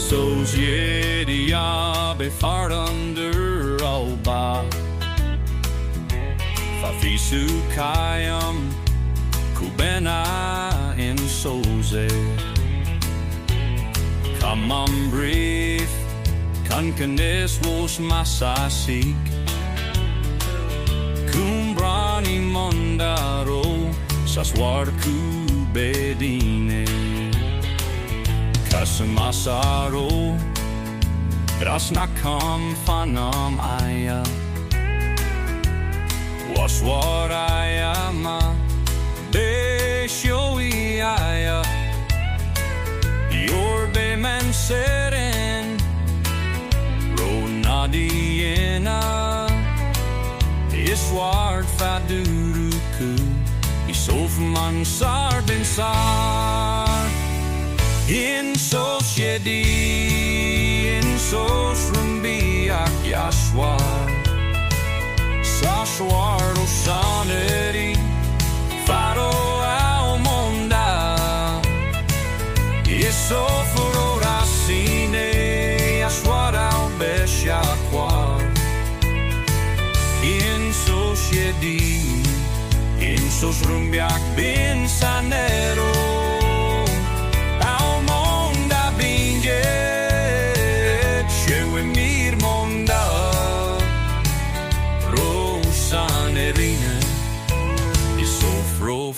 Sosjedia befart under alba Fafisu kayam kubena in soze Kamam brief kan kenes wos masasik Kumbrani mondaro saswarku bedine Kasamasaro Rasnakam fanam aya Waswarayama Beshowi aya Yorbe men seren Ronadiena Isward faduruku Isof mansar bensar INSOS RUMBIAK Yashwar Sashwar Osaneri Faro Almonda Isof Rorasine Yashwar Albeshakwar INSOS RUMBIAK bin Sanero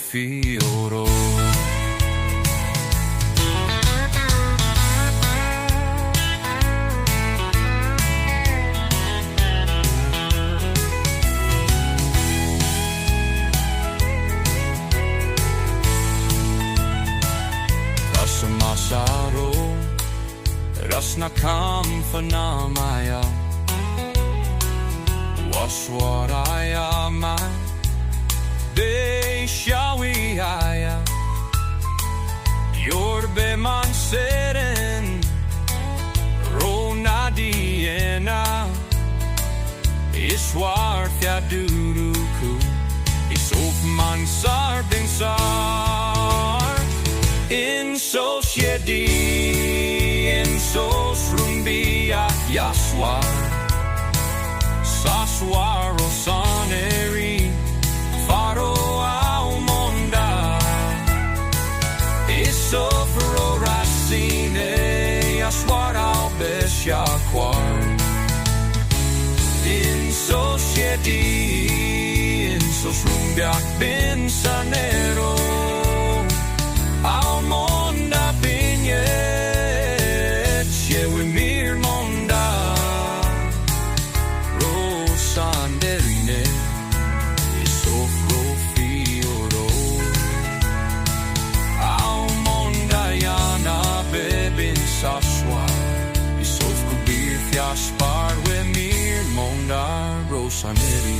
Fioro Kasamasaro Rasnakam fanamaya Waswarayama Shawiaya Yorbe man seren Ronadiena Iswar Fiaduruku Isof mansar binsar INSOS RUMBIAK Yashwar Saswar Osaneri Faro Almonda Isofro Racine Yashwar Albeshakwar INSOS RUMBIAK bin Sanero Almonda Pinyet Shewimir Monda Rosanderine Sashwar Isof kubir fiaspar we mir mondar rosaneri